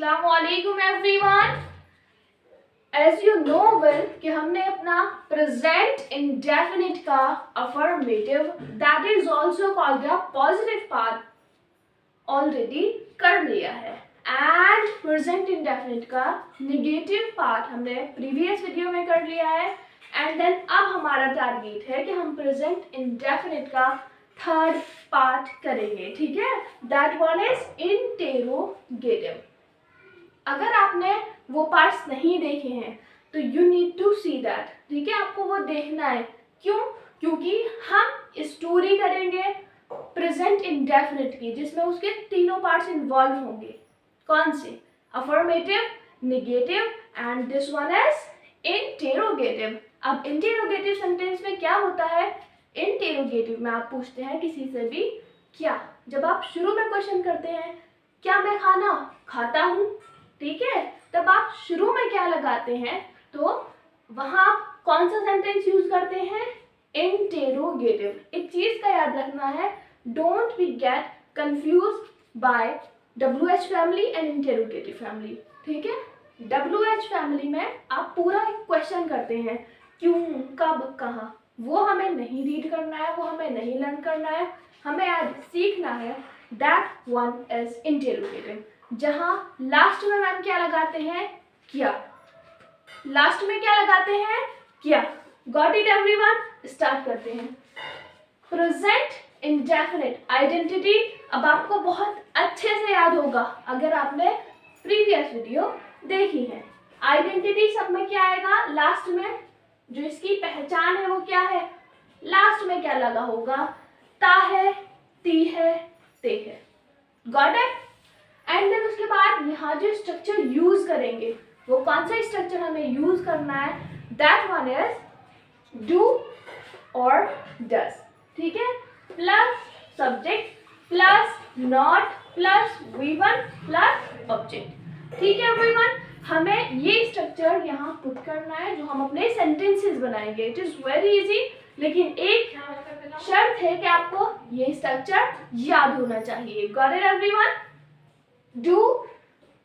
अस्सलामुअलैकुम everyone. As you know well कि हमने अपना प्रेजेंट इंडेफिनिट का affirmative that is also called the positive part already कर लिया है एंड प्रेजेंट इंडेफिनिट का नेगेटिव पार्ट हमने प्रीवियस वीडियो में कर लिया है एंड देन अब हमारा टारगेट है कि हम प्रेजेंट इंडेफिनिट का थर्ड पार्ट करेंगे। ठीक है, दैट वन इज इंटेरोगेटिव। अगर आपने वो पार्ट्स नहीं देखे हैं तो you need to see that. ठीक है, आपको वो देखना है। क्यों? क्योंकि हम स्टोरी करेंगे प्रेजेंट इंडेफिनिट की जिसमें उसके तीनों पार्ट्स इन्वॉल्व होंगे। कौन से? Affirmative, negative and this one is interrogative. अब इंटेरोगेटिव सेंटेंस में क्या होता है? इंटेरोगेटिव में आप पूछते हैं किसी से भी क्या। जब आप शुरू में क्वेश्चन करते हैं क्या मैं खाना खाता हूँ, ठीक है, तब आप शुरू में क्या लगाते हैं तो वहां आप कौन सा सेंटेंस यूज करते हैं? इंटेरोगेटिव। एक चीज का याद रखना है, don't be get confuse by WH family and interrogative family. ठीक है, WH फैमिली में आप पूरा एक क्वेश्चन करते हैं, क्यों, कब, कहाँ, वो हमें नहीं रीड करना है, वो हमें नहीं लर्न करना है, हमें आज सीखना है। दैट वन इज इंटेरोगेटिव, जहां लास्ट में मैम क्या लगाते हैं? क्या। लास्ट में क्या लगाते हैं? क्या। Got it everyone? स्टार्ट करते हैं। प्रेजेंट इंडेफिनिट आइडेंटिटी अब आपको बहुत अच्छे से याद होगा अगर आपने प्रीवियस वीडियो देखी है। आइडेंटिटी सब में क्या आएगा? लास्ट में जो इसकी पहचान है वो क्या है? लास्ट में क्या लगा होगा? ता है, ती है, ते है। Got it? एंड देन उसके बाद यहाँ जो स्ट्रक्चर यूज करेंगे वो कौन सा स्ट्रक्चर हमें यूज करना है? दैट वन इज डू और डज। ठीक है, plus subject plus not plus V1 plus object. ठीक है एवरीवन, हमें ये स्ट्रक्चर यहाँ पुट करना है जो हम अपने सेंटेंसेस बनाएंगे। इट इज वेरी इजी, लेकिन एक शर्त है कि आपको ये स्ट्रक्चर याद होना चाहिए। Got it everyone? डू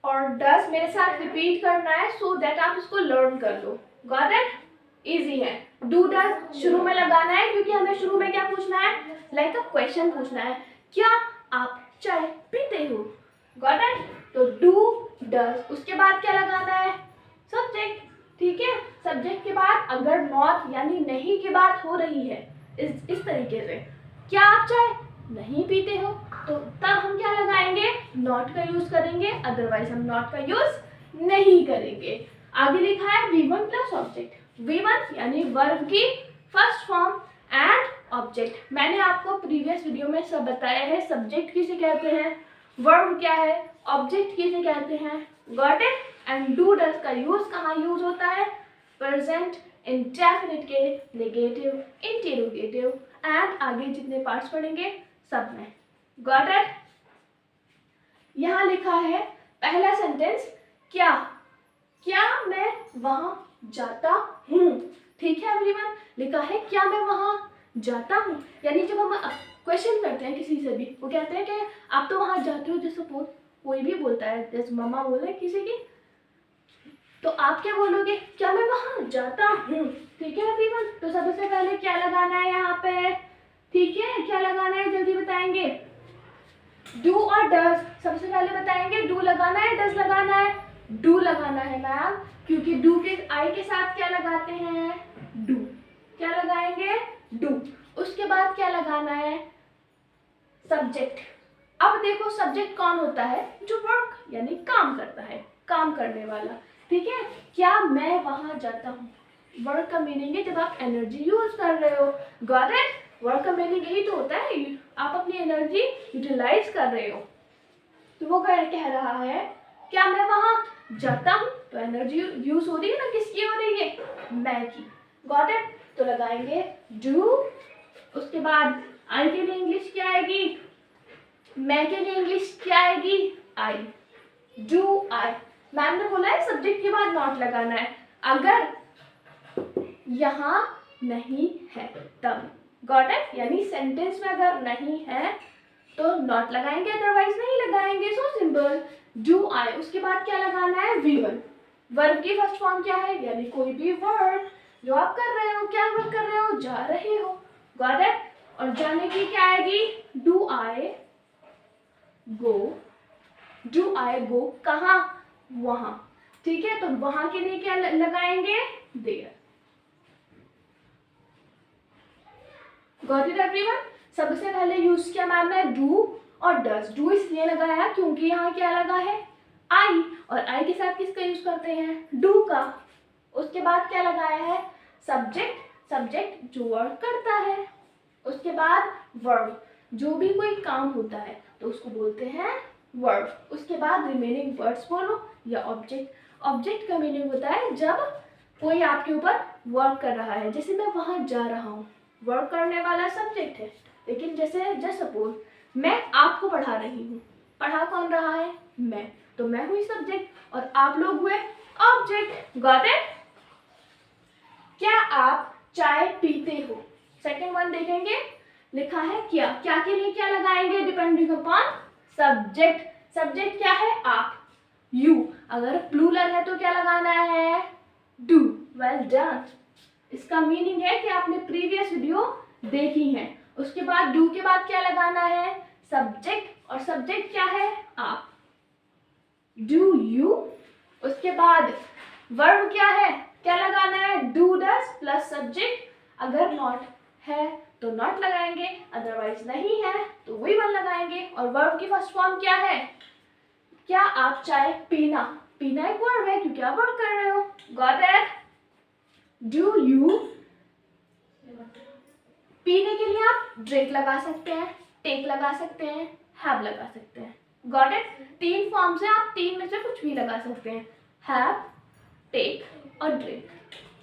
और डज मेरे साथ रिपीट करना है सो दैट आप इसको लर्न कर लो। Got it? इजी है। डू डज शुरू में लगाना है क्योंकि हमें शुरू में क्या पूछना है? लाइक अ क्वेश्चन पूछना है, क्या आप चाय पीते हो? Got it? तो डू डज, उसके बाद क्या लगाना है? सब्जेक्ट। ठीक है, सब्जेक्ट के बाद अगर नॉट यानी नहीं की बात हो रही है इस तरीके से, क्या आप चाय नहीं पीते हो, तो तब हम क्या लगाएंगे? नॉट का यूज करेंगे, अदरवाइज हम नॉट का यूज नहीं करेंगे। आगे लिखा है V1 प्लस ऑब्जेक्ट। V1 यानी वर्ब की फर्स्ट फॉर्म एंड ऑब्जेक्ट। मैंने आपको प्रीवियस वीडियो में सब बताया है, सब्जेक्ट किसे कहते हैं, वर्ब क्या है, ऑब्जेक्ट किसे कहते हैं। Got it? And do does का यूज कहाँ यूज होता है? प्रेजेंट इंडेफिनिट के नेगेटिव, इंटेरोगेटिव एंड आगे जितने पार्ट्स पढ़ेंगे सब में। Got it? यहाँ लिखा है पहला सेंटेंस, क्या, क्या मैं वहां जाता हूँ। ठीक है एवरीवन, लिखा है क्या मैं वहां जाता हूँ, यानी जब हम क्वेश्चन करते हैं किसी से भी, वो कहते हैं कि आप तो वहां जाते हो, जैसे कोई भी बोलता है, जैसे मामा बोले किसी की, तो आप क्या बोलोगे? क्या मैं वहां जाता हूँ। ठीक है एवरीवन, तो सबसे पहले क्या लगाना है यहाँ पे? ठीक है, क्या लगाना है जल्दी बताएंगे? डू और डज। सबसे पहले बताएंगे डू लगाना है, डज लगाना है? डू लगाना है मैम, क्योंकि डू के आई के साथ क्या लगाते हैं? डू। क्या लगाएंगे? डू। उसके बाद क्या लगाना है? सब्जेक्ट। अब देखो सब्जेक्ट कौन होता है? जो वर्क यानी काम करता है, काम करने वाला। ठीक है, क्या मैं वहां जाता हूँ, वर्क का मीनिंग है जब आप एनर्जी यूज कर रहे हो। Got it? वर्क का मीनिंग यही तो होता है, आप अपनी एनर्जी यूटिलाइज कर रहे हो। तो वो कह रहा है क्या मैं वहां जाता हूँ, तो एनर्जी यूज हो रही है ना, किसकी हो रही है? मैं की। Got it? तो लगाएंगे डू, उसके बाद आई के लिए इंग्लिश क्या आएगी? मैं के लिए इंग्लिश क्या आएगी? आई। Do I. मैम ने बोला है सब्जेक्ट के बाद नॉट लगाना है अगर यहाँ नहीं है तब। Got it? यानी सेंटेंस में अगर नहीं है तो नॉट लगाएंगे, अदरवाइज नहीं लगाएंगे। सो सिंपल। डू आई, उसके बाद क्या लगाना है? V1। वर्ब की फर्स्ट फॉर्म क्या है? यानी कोई भी वर्ब जो आप कर रहे हो, क्या वर्ब कर रहे हो? जा रहे हो। Got it? और जाने की क्या आएगी? Do I go. Do I गो कहाँ? वहां। ठीक है, तो वहां के लिए क्या लगाएंगे? देयर। Got it everyone? सबसे पहले यूज किया मैम ने डू और डज। डू इसलिए लगाया क्योंकि यहाँ क्या लगा है? आई, और आई के साथ किसका यूज करते हैं? डू का। उसके बाद क्या लगाया है? सब्जेक्ट। सब्जेक्ट जो वर्क करता है। उसके बाद वर्ब, जो भी कोई काम होता है तो उसको बोलते हैं वर्ब। उसके बाद रिमेनिंग वर्ड्स बोलो या ऑब्जेक्ट। ऑब्जेक्ट का मीनिंग होता है जब कोई आपके ऊपर वर्क कर रहा है, जैसे मैं वहां जा रहा हूँ, वर्क करने वाला सब्जेक्ट है। लेकिन जैसे जस्ट सपोज मैं आपको पढ़ा रही हूँ, पढ़ा कौन रहा है? मैं, तो मैं हुई सब्जेक्ट और आप लोग हुए ऑब्जेक्ट। Got it? क्या आप चाय पीते हो? सेकेंड वन देखेंगे, लिखा है क्या। क्या के लिए क्या लगाएंगे? Depending upon subject. सब्जेक्ट क्या है? आप, यू। अगर प्लूरल है तो क्या लगाना है? डू। Well done. इसका मीनिंग है कि आपने प्रीवियस वीडियो देखी है। उसके बाद डू के बाद क्या लगाना है? सब्जेक्ट, और सब्जेक्ट क्या है? आप, डू यू। उसके बाद वर्ब क्या है? क्या लगाना है? Do does plus subject. अगर नॉट है तो नॉट लगाएंगे, अदरवाइज नहीं है तो वही वन लगाएंगे। और वर्ब की फर्स्ट फॉर्म क्या है? क्या आप चाय पीना। पीना एक वर्ब है क्योंकि आप वर्क कर रहे हो। Got it? डू यू, पीने के लिए आप ड्रिंक लगा सकते हैं, टेक लगा सकते हैं, हैव लगा सकते हैं। Got it? तीन फॉर्म से आप तीन में से कुछ भी लगा सकते हैं, हैव, टेक और ड्रिंक।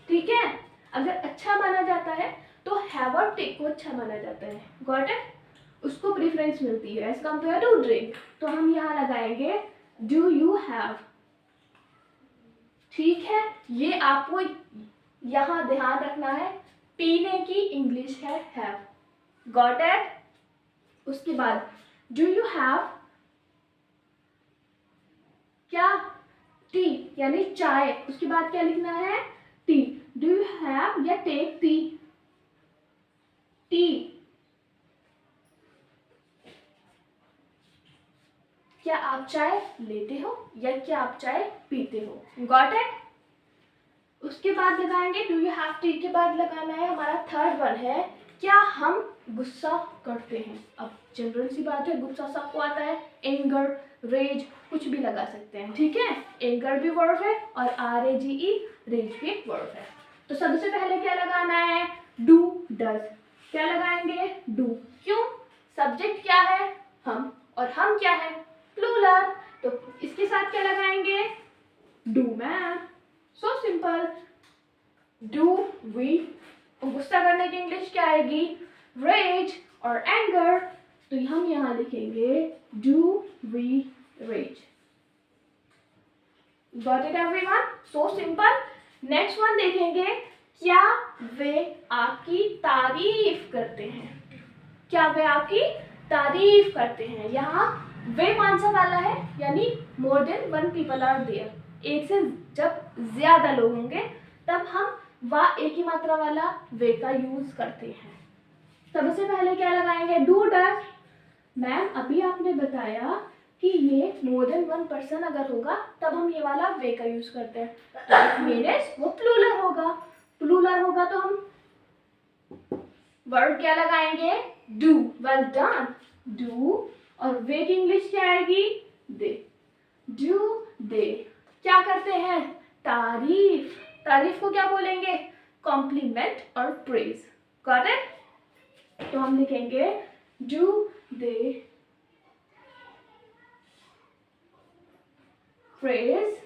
ठीक है? अगर अच्छा माना जाता है तो हैव और टेक को अच्छा माना जाता है। Got it? उसको प्रेफरेंस मिलती है एज कम्पेयर टू ड्रिंक। तो हम यहाँ लगाएंगे डू यू हैव। ठीक है, ये आपको यहाँ ध्यान रखना है, पीने की इंग्लिश है हैव। Got it? उसके बाद डू यू हैव क्या? टी, यानी चाय। उसके बाद क्या लिखना है? टी। डू यू हैव या टेक टी? टी। क्या आप चाय लेते हो या क्या आप चाय पीते हो? Got it? उसके बाद लगाएंगे डू यू हैव टी के बाद लगाना है हमारा थर्ड वन है, क्या हम गुस्सा करते हैं। अब जनरल सी बात है, गुस्सा सबको आता है। एंगर, रेज, कुछ भी लगा सकते हैं। ठीक है? एंगर भी वर्ब है और RAGE, रेज भी एक वर्ब है। तो सबसे पहले क्या लगाना है? Do does. क्या लगाएंगे? डू। क्यों? सब्जेक्ट क्या है? हम, और हम क्या है? प्लूरल। तो इसके साथ क्या लगाएंगे? Do ma'am. So simple. Do we, गुस्सा करने की इंग्लिश क्या आएगी? रेज और एंगर। तो हम यहाँ लिखेंगे do we raise. Got it everyone? So simple. Next one देखेंगे, क्या वे आपकी तारीफ करते हैं। क्या वे आपकी तारीफ करते हैं। यहाँ वे कौन सा वाला है? यानी more than one people are there. एक से जब ज्यादा लोग होंगे तब हम वह एक ही मात्रा वाला वे का यूज करते हैं। सबसे पहले क्या लगाएंगे? Do does. मैम अभी आपने बताया कि ये मोर देन वन पर्सन अगर होगा तब हम ये वाला वे का यूज करते हैं। मेरे वो प्लूरल होगा। प्लूरल होगा तो हम वर्ब क्या लगाएंगे? डू। Well done. डू, और वे की इंग्लिश क्या आएगी? दे। डू दे क्या करते हैं? तारीफ। तारीफ को क्या बोलेंगे? कॉम्प्लीमेंट और प्रेज। Got it? तो हम लिखेंगे डू दे प्रेज,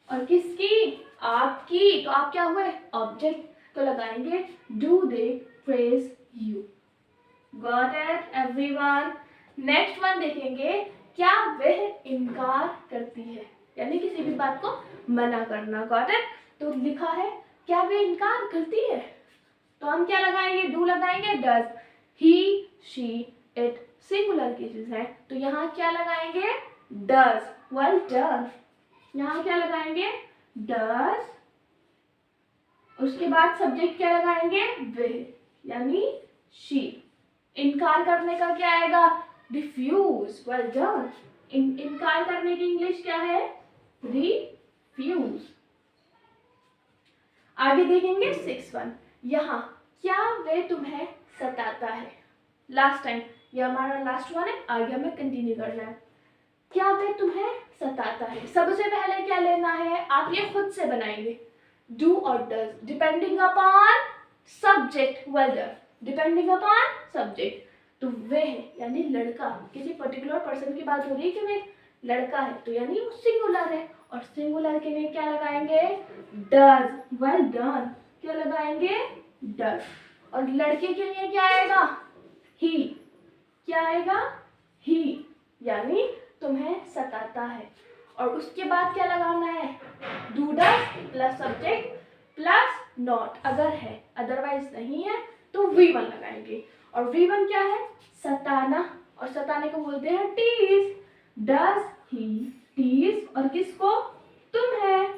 और किसकी? आपकी। तो आप क्या हुए? ऑब्जेक्ट। तो लगाएंगे do they praise you. Got it everyone? Next one देखेंगे, क्या वह इनकार करती है, यानी किसी भी बात को मना करना। Got it? तो लिखा है क्या वे इनकार करती है, तो हम क्या लगाएंगे? डू लगाएंगे। Does he, she, it singular cases है, तो यहाँ क्या लगाएंगे, डज, वेल डन। यहाँ क्या लगाएंगे, डज, उसके बाद सब्जेक्ट क्या लगाएंगे, वह, यानी शी। इनकार करने का क्या आएगा, रिफ्यूज, वेल डन। इनकार करने की इंग्लिश क्या है, रिफ्यूज। आगे देखेंगे 6 यहाँ क्या वे तुम्हें सताता है। लास्ट टाइम, ये हमारा लास्ट वन है, आगे हमें कंटिन्यू करना है। क्या वे तुम्हें सताता है, सबसे पहले क्या लेना है, आप ये खुद से बनाएंगे, डू और does, depending upon subject, well done, depending upon subject. तो वह यानी लड़का, किसी पर्टिकुलर पर्सन की बात हो रही है कि वे लड़का है, तो यानी वो सिंगुलर है, और सिंगुलर के लिए क्या लगाएंगे, डज, वेल डन, क्या लगाएंगे, डज। और लड़के के लिए क्या आएगा, ही, क्या आएगा, ही, यानी तुम्हें सताता है। और उसके बाद क्या लगाना है, do does plus subject plus not, अगर है, अदरवाइज नहीं है तो V1 लगाएंगे। और V1 क्या है, सताना, और सताने को बोलते हैं टीज। डज ही टीज, और किसको, तुम्हें,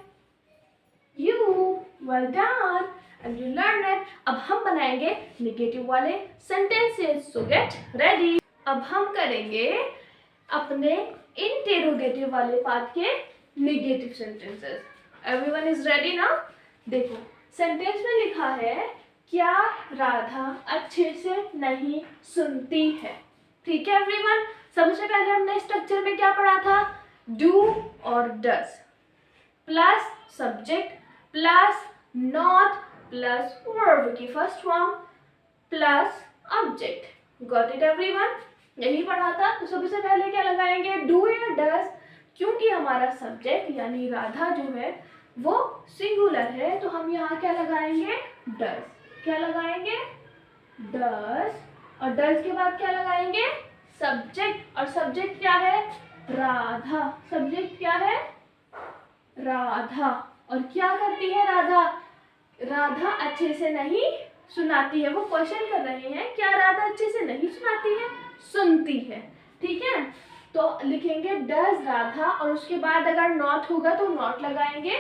you, well done, and you learn it. अब हम बनाएंगे नेगेटिव वाले सेंटेंसेस, सो गेट रेडी। अब हम करेंगे अपने इंटेरोगेटिव वाले पार्ट के negative sentences. Everyone is ready ना। देखो सेंटेंस में लिखा है, क्या राधा अच्छे से नहीं सुनती है। ठीक है एवरीवन, सबसे पहले हमने स्ट्रक्चर में क्या पढ़ा था, डू और does plus subject plus not plus verb की first form plus object. Got it everyone, यही पढ़ा था। तो सबसे पहले क्या लगाएंगे, डू या डज, क्योंकि हमारा सब्जेक्ट यानी राधा जो है वो सिंगुलर है, तो हम यहाँ क्या लगाएंगे, डज। क्या लगाएंगे, डज, और डज के बाद क्या लगाएंगे, सब्जेक्ट, और सब्जेक्ट क्या है, राधा। सब्जेक्ट क्या है, राधा, और क्या करती है राधा, राधा अच्छे से नहीं सुनाती है। वो क्वेश्चन कर रहे हैं, क्या राधा अच्छे से नहीं सुनाती है, सुनती है। ठीक है, तो लिखेंगे डज राधा, और उसके बाद अगर नॉट होगा तो नॉट लगाएंगे,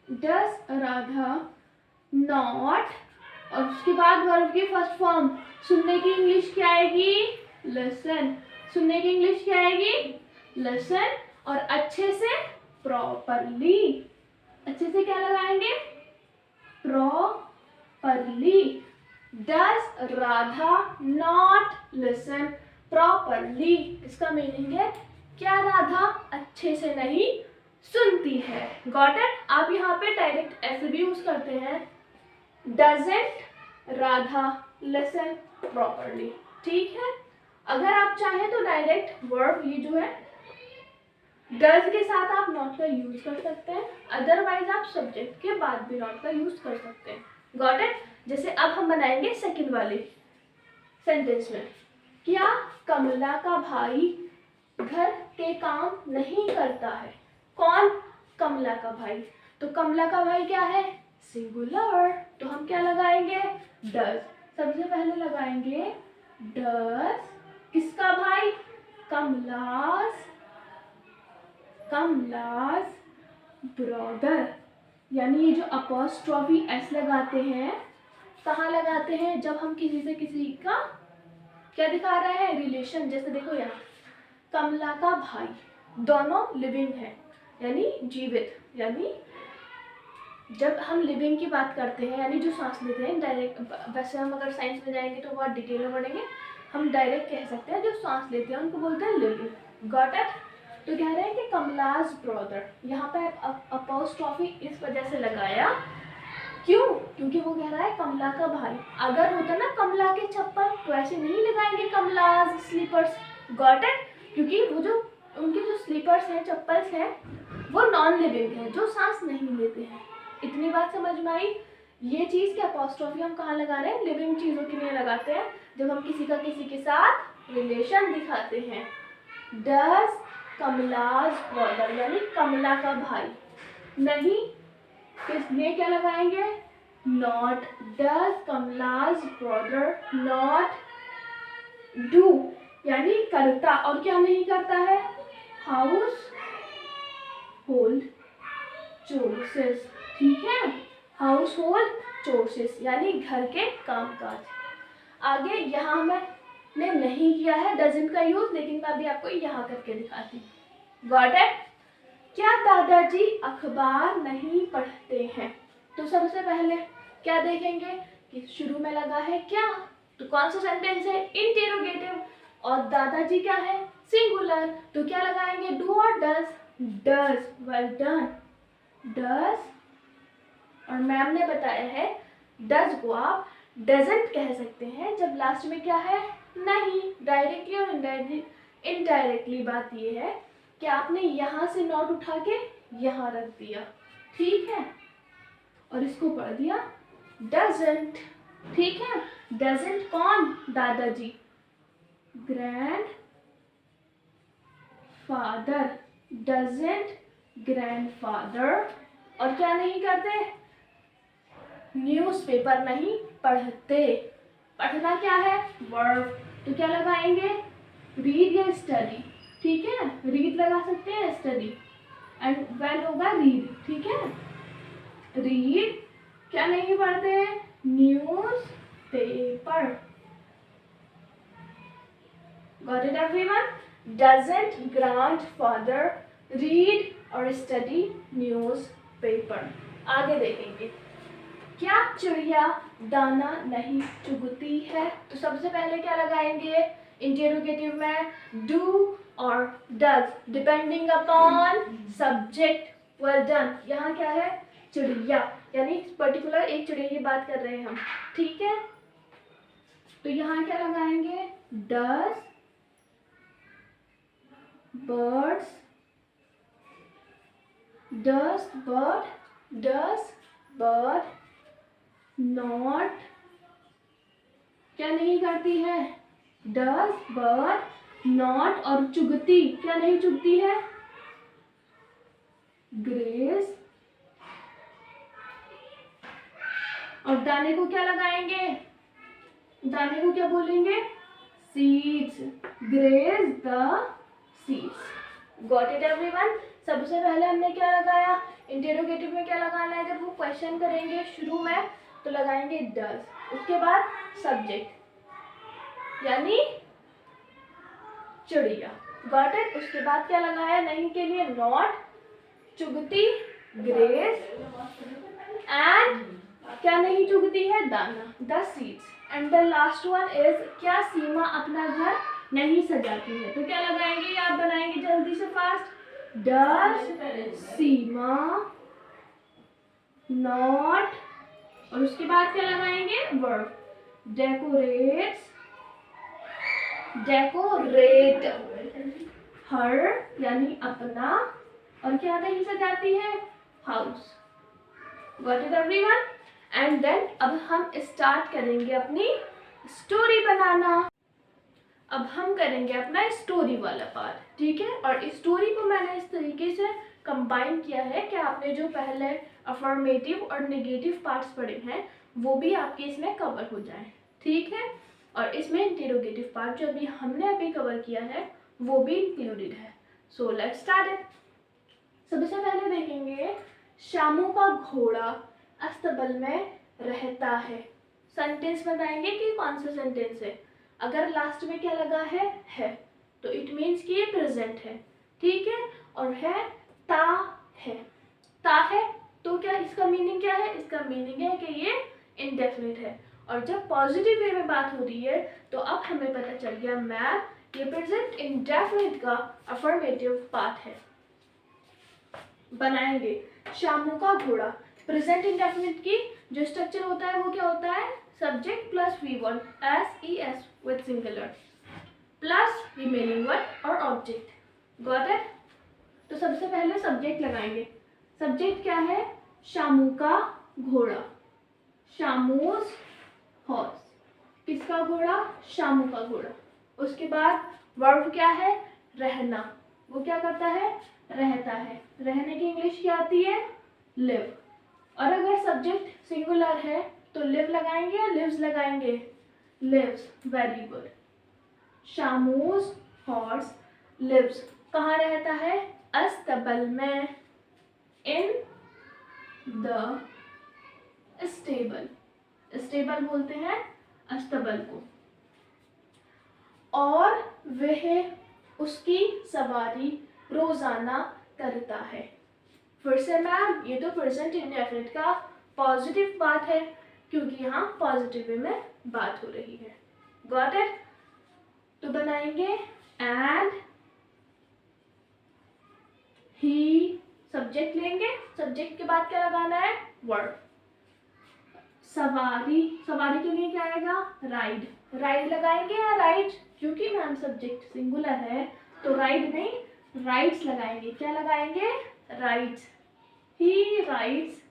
डज राधा नॉट, और उसके बाद वर्ब की फर्स्ट फॉर्म, सुनने की इंग्लिश क्या आएगी, लिसन। सुनने की इंग्लिश क्या आएगी, लिसन, और अच्छे से, प्रॉपरली। अच्छे से क्या लगाएंगे, properly. Does Radha not listen properly, इसका मीनिंग है क्या राधा अच्छे से नहीं सुनती है। Got it. आप यहाँ पे डायरेक्ट ऐसे भी यूज करते हैं, डजंट राधा लिसन प्रॉपरली। ठीक है, अगर आप चाहें तो डायरेक्ट वर्ब ये जो है डज के साथ आप नॉट का यूज कर सकते हैं, अदरवाइज आप सब्जेक्ट के बाद भी नॉट का यूज कर सकते हैं। Got it. जैसे अब हम बनाएंगे सेकंड वाले सेंटेंस में, क्या कमला का भाई घर के काम नहीं करता है। कौन, कमला का भाई। तो कमला का भाई क्या है, सिंगुलर, तो हम क्या लगाएंगे, डज। सबसे पहले लगाएंगे डज, किसका भाई, कमलास, कमलास ब्रदर। यानी ये जो अपॉस्ट्रॉफी एस लगाते हैं, कहाँ लगाते हैं, जब हम किसी से किसी का क्या दिखा रहे हैं, रिलेशन। जैसे देखो यहाँ कमला का भाई, दोनों लिविंग है यानी जीवित, यानी जब हम लिविंग की बात करते हैं यानी जो सांस लेते हैं डायरेक्ट, वैसे हम अगर साइंस में जाएंगे तो बहुत डिटेल में पढ़ेंगे, हम डायरेक्ट कह सकते हैं जो सांस लेते हैं उनको बोलते हैं लिविंग। Got it. तो कह रहे हैं कि कमलास ब्रदर, यहाँ पे अपॉस्ट्रॉफी इस वजह से लगाया, क्यों, क्योंकि वो कह रहा है कमला का भाई। अगर होता ना कमला के चप्पल तो ऐसे नहीं लगाएंगे कमलास स्लीपर्स। Got it. क्योंकि वो जो उनके जो स्लीपर्स हैं, चप्पल्स हैं, वो नॉन लिविंग है, जो सांस नहीं लेते हैं। इतनी बात समझ में आई। ये चीज़ के अपॉस्ट्रॉफी हम कहाँ लगा रहे हैं, लिविंग चीज़ों के लिए लगाते हैं, जब हम किसी का किसी के साथ रिलेशन दिखाते हैं। डज कमलास ब्रदर यानी कमला का भाई, नहीं किस लिए क्या लगाएंगे, नॉट। डज कमलास ब्रदर नॉट डू यानी करता, और क्या नहीं करता है, हाउस होल्ड चोर्सेस, ठीक है, हाउस होल्ड चोर्सेस यानी घर के कामकाज। आगे यहाँ मैंने नहीं किया है डजंट का यूज, लेकिन मैं अभी आपको यहाँ करके दिखाती हूँ। Got it? क्या दादाजी अखबार नहीं पढ़ते हैं? तो सबसे पहले क्या देखेंगे कि शुरू में लगा है क्या, तो कौन सा सेंटेंस है, इंटेरोगेटिव, और दादाजी क्या है, सिंगुलर, तो क्या लगाएंगे, डू और does, does, well done, does, और मैम ने बताया है डज को आप डजंट कह सकते हैं जब लास्ट में क्या है, नहीं। डायरेक्टली और इनडायरेक्टली बात ये है कि आपने यहाँ से नॉट उठा के यहाँ रख दिया, ठीक है, और इसको पढ़ दिया डजंट, ठीक है। डजंट कौन, दादाजी, ग्रैंड फादर, डजंट ग्रैंडफादर, और क्या नहीं करते, न्यूज़पेपर नहीं पढ़ते। पढ़ना क्या है, वर्ब, तो क्या लगाएंगे, रीड या स्टडी, ठीक है, रीड लगा सकते हैं, स्टडी एंड वेल होगा रीड, ठीक है। रीड क्या नहीं पढ़ते, news paper. Got it everyone? Doesn't grandfather read और स्टडी न्यूज़ पेपर। आगे देखेंगे, क्या चिड़िया दाना नहीं चुगती है? तो सबसे पहले क्या लगाएंगे, इंटेरोगेटिव में डू और does depending upon subject, well done. यहाँ क्या है, चिड़िया, यानी पर्टिकुलर एक चिड़िया की बात कर रहे हैं हम, ठीक है। तो यहाँ क्या लगाएंगे, does birds, does bird, does bird not क्या नहीं करती है, डज बर्ड नॉट, और चुगती क्या नहीं चुगती है, ग्रेस, और दाने को क्या लगाएंगे, दाने को क्या बोलेंगे, seeds, grace the seeds. Got it everyone? सबसे पहले हमने क्या लगाया, इंटेरोगेटिव में क्या लगाना है, जब वो क्वेश्चन करेंगे शुरू में तो लगाएंगे डज, उसके बाद सब्जेक्ट यानी चिड़िया, गॉट इट। उसके बाद क्या लगाया, नहीं के लिए नॉट, चुगती ग्रेस, एंड क्या नहीं चुगती है, दाना, the seeds, and the last one is क्या सीमा अपना घर नहीं सजाती है? तो क्या लगाएंगे, आप बनाएंगे जल्दी से फास्ट, डज सीमा नॉट, और उसके बाद क्या लगाएंगे, वर्ब, डेकोरेट्स, डेकोरेट हर यानी अपना, और क्या नहीं सजाती है, house. Got it everyone? And then अब हम स्टार्ट करेंगे अपनी स्टोरी बनाना। अब हम करेंगे अपना स्टोरी वाला पार्ट, ठीक है। और स्टोरी को मैंने इस तरीके से कंबाइन किया है कि आपने जो पहले अफर्मेटिव और नेगेटिव पार्ट्स पढ़े हैं वो भी आपके इसमें कवर हो जाए, ठीक है। और इसमें इंटेरोगेटिव पार्ट जो अभी हमने अभी कवर किया है वो भी इंक्लूडेड है। So let's start it. सबसे पहले देखेंगे, शामू का घोड़ा अस्तबल में रहता है। सेंटेंस बताएंगे कि कौन सा सेंटेंस है। अगर लास्ट में क्या लगा है तो इट मीन्स कि ये प्रेजेंट है, ठीक है। और है ता है, ता है तो क्या इसका मीनिंग क्या है, इसका मीनिंग है कि ये इंडेफिनिट है। और जब पॉजिटिव वे में बात हो रही है तो अब हमें पता चल गया मैम ये प्रेजेंट इंडेफिनिट का अफर्मेटिव पार्ट है। बनाएंगे शामू का घोड़ा। प्रेजेंट इंडेफिनिट की जो स्ट्रक्चर होता है वो क्या होता है, subject plus V1 SES with singular plus remaining word और ऑब्जेक्ट। Got it? तो सबसे पहले सब्जेक्ट लगाएंगे। सब्जेक्ट क्या है, शामू का घोड़ा, शामूज हॉर्स। किसका घोड़ा, शामू का घोड़ा। उसके बाद वर्ब क्या है, रहना। वो क्या करता है, रहता है। रहने की इंग्लिश क्या आती है, लिव। और अगर सब्जेक्ट सिंगुलर है तो लिव लगाएंगे या लिव्स लगाएंगे, लिव्स। Very good. शामूज हॉर्स लिव्स कहाँ रहता है? अस्तबल में, इन द स्टेबल। स्टेबल बोलते हैं अस्तबल को। और वह उसकी सवारी रोजाना करता है। फिर से मैम, ये तो प्रेजेंट इंडेफिनिट का पॉजिटिव बात है क्योंकि यहाँ पॉजिटिव वे में बात हो रही है। Got it? तो बनाएंगे एंड ही, सब्जेक्ट लेंगे, सब्जेक्ट के बाद क्या लगाना है? वर्ब। सवारी, सवारी के लिए क्या आएगा? राइड। राइड लगाएंगे या राइड, क्योंकि मैम सब्जेक्ट सिंगुलर है तो राइड नहीं राइड्स लगाएंगे। क्या लगाएंगे? राइड्स। ही राइड्स,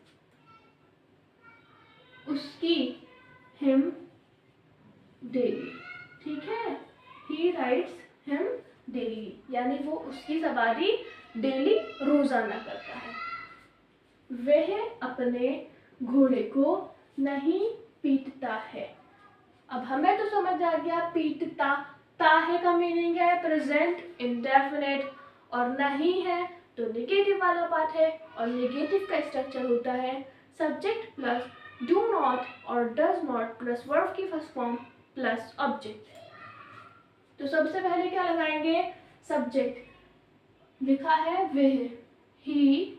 उसकी, हिम डेली। ठीक है, ही राइड्स हिम डेली, यानी वो उसकी सवारी डेली रोजाना करता है। वह अपने घोड़े को नहीं पीटता है। अब हमें तो समझ आ गया पीटता, ता है का मीनिंग है प्रेजेंट इंडेफिनिट, और नहीं है तो नेगेटिव वाला पार्ट है, और नेगेटिव का स्ट्रक्चर होता है सब्जेक्ट प्लस डू नॉट और डज नॉट प्लस वर्ब की फर्स्ट फॉर्म प्लस ऑब्जेक्ट। तो सबसे पहले क्या लगाएंगे? सब्जेक्ट लिखा है वह, ही,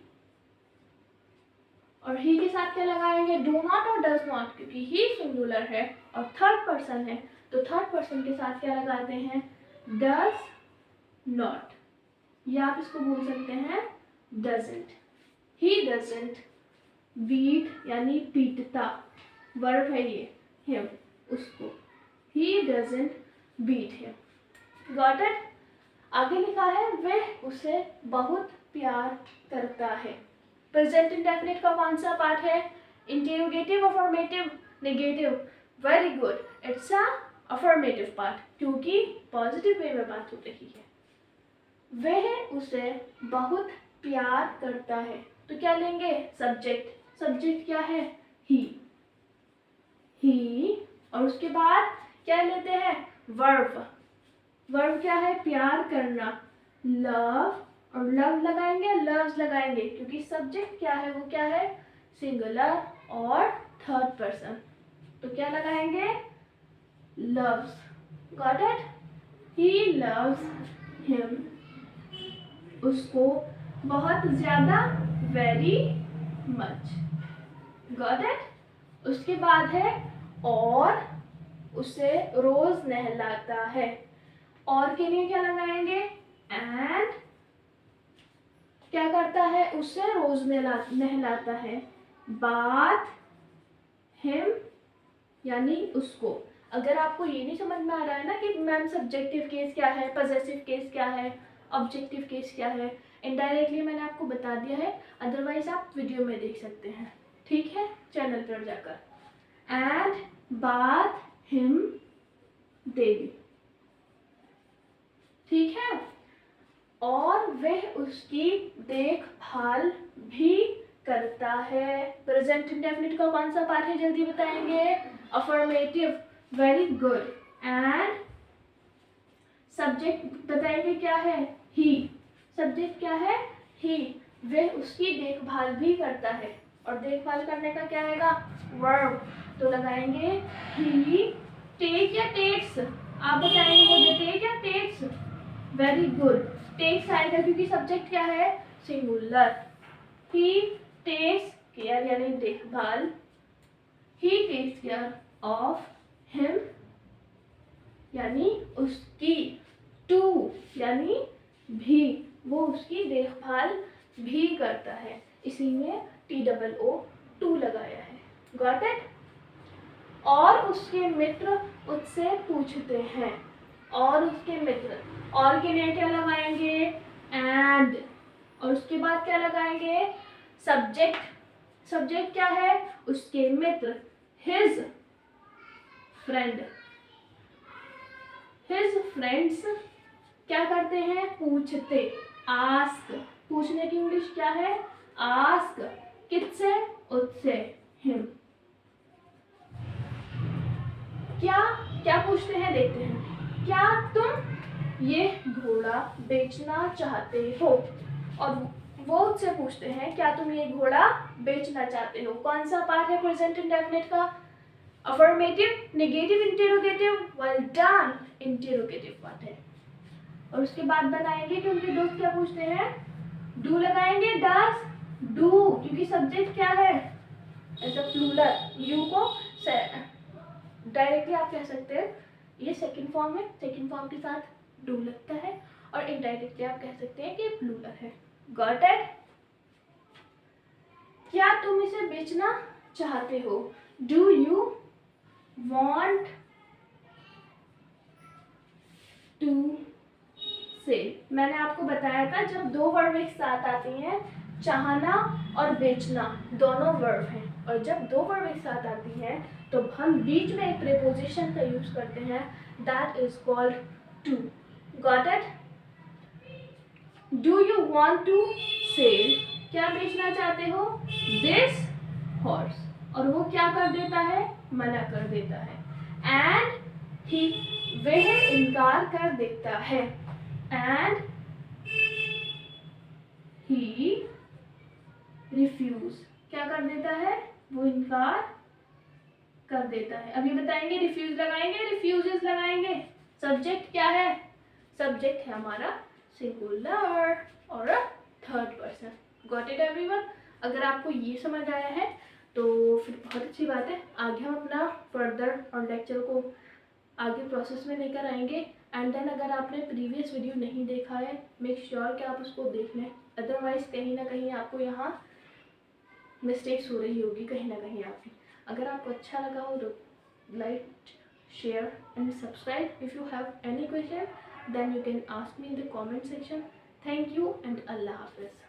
और ही के साथ क्या लगाएंगे? डू नॉट और डज नॉट, क्योंकि ही सिंगुलर है और थर्ड पर्सन है तो थर्ड पर्सन के साथ क्या लगाते हैं? डज नॉट, या आप इसको बोल सकते हैं डजंट। ही डजंट बीट, यानी पीटता, वर्ब है ये, हिम, उसको। He doesn't beat him. Got it? आगे लिखा है वह उसे बहुत प्यार करता है। प्रेजेंट इंडेफिनिट का कौन सा पार्ट है? Interrogative, affirmative, negative? Very good, it's a affirmative part क्योंकि पॉजिटिव वे में बात हो रही है। वह उसे बहुत प्यार करता है, तो क्या लेंगे? सब्जेक्ट। सब्जेक्ट क्या है? ही। ही, और उसके बाद क्या लेते हैं? वर्ब। वर्ब क्या है? प्यार करना, लव, और लव लगाएंगे, लव्स लगाएंगे क्योंकि सब्जेक्ट क्या है? वो क्या है? सिंगुलर और थर्ड पर्सन, तो क्या लगाएंगे? Loves. Got it? He loves him, उसको बहुत ज्यादा, वेरी मच। Got it? उसके बाद है और उसे रोज नहलाता है। और के लिए क्या लगाएंगे? एंड क्या करता है? उसे रोज नहलाता है। बाथ हिम, यानी उसको। अगर आपको ये नहीं समझ में आ रहा है ना कि मैम सब्जेक्टिव केस क्या है, पॉजेसिव केस क्या है, ऑब्जेक्टिव केस क्या है, इनडायरेक्टली मैंने आपको बता दिया है, अदरवाइज आप वीडियो में देख सकते हैं। ठीक है, चैनल पर जाकर। And bath him daily. ठीक है, और वह उसकी देखभाल भी करता है। प्रेजेंट इंडेफिनिट का कौन सा पार्ट है? जल्दी बताएंगे। Affirmative, very good. And subject बताएंगे क्या है? ही। सब्जेक्ट क्या है? ही। वह उसकी देखभाल भी करता है, और देखभाल करने का क्या आएगा? वर्ब। तो लगाएंगे ही टेक या टेक्स, आप बताएंगे मुझे, टेक या टेक्स? वेरी गुड, टेक्स आएगा क्योंकि सब्जेक्ट क्या है? सिंगुलर। ही टेक्स केयर, यानी देखभाल। ही टेक्स केयर ऑफ हिम, यानी उसकी। टू, यानी भी, वो उसकी देखभाल भी करता है, इसी में TOO टू लगाया है। Got it? और उसके मित्र उससे पूछते हैं, और उसके मित्र, और के लिए क्या लगाएंगे? एंड, और उसके बाद क्या लगाएंगे? सब्जेक्ट। सब्जेक्ट क्या है? उसके मित्र, हिज फ्रेंड। हिज फ्रेंड्स क्या करते हैं? पूछते, आस्क। पूछने की इंग्लिश क्या है? आस्क। किससे? उससे, हिम। क्या क्या पूछते हैं? देखते हैं। क्या तुम ये घोड़ा बेचना चाहते हो, और वो उससे पूछते हैं क्या तुम ये घोड़ा बेचना चाहते हो। कौन सा पार्ट है प्रेजेंट इंडेफिनिट का? Affirmative, negative interrogative, well done interrogative part है। और उसके बाद बताएंगे कि उनके दोस्त क्या पूछते हैं, डू लगाएंगे, डस, डू, क्योंकि सब्जेक्ट क्या है, एज अ प्लूरल, यू को डायरेक्टली आप कह सकते हैं ये सेकंड फॉर्म है, सेकंड फॉर्म के साथ डू लगता है, और इनडायरेक्टली आप कह सकते हैं कि प्लूरल है। Got it? क्या तुम इसे बेचना चाहते हो? Do you want to sell. मैंने आपको बताया था जब दो वर्ब एक साथ आती हैं, चाहना और बेचना दोनों वर्ब हैं, और जब दो वर्ब एक साथ आती हैं तो हम बीच में एक प्रीपोजिशन का यूज करते हैं, that is called to. Got it? Do you want to sell, क्या बेचना चाहते हो? दिस हॉर्स, और वो क्या कर देता है, मना कर देता है, एंड ही, वह इनकार कर देता है, and he refuse, क्या कर देता है, वो इनकार कर देता है। अभी बताएंगे रिफ्यूज लगाएंगे, रिफ्यूजेस लगाएंगे। सब्जेक्ट क्या है, सब्जेक्ट है हमारा सिंगुलर और third person. Got it everyone? अगर आपको ये समझ आया है तो फिर बहुत अच्छी बात है, आगे हम अपना फर्दर और लेक्चर को आगे प्रोसेस में लेकर आएंगे। एंड देन अगर आपने प्रीवियस वीडियो नहीं देखा है, मेक श्योर कि आप उसको देख लें, अदरवाइज कहीं ना कहीं आपको यहाँ मिस्टेक्स हो रही होगी कहीं ना कहीं आपकी। अगर आपको अच्छा लगा हो तो like, share and subscribe. If you have any question then you can ask me in the comment section. Thank you and अल्लाह हाफिज़।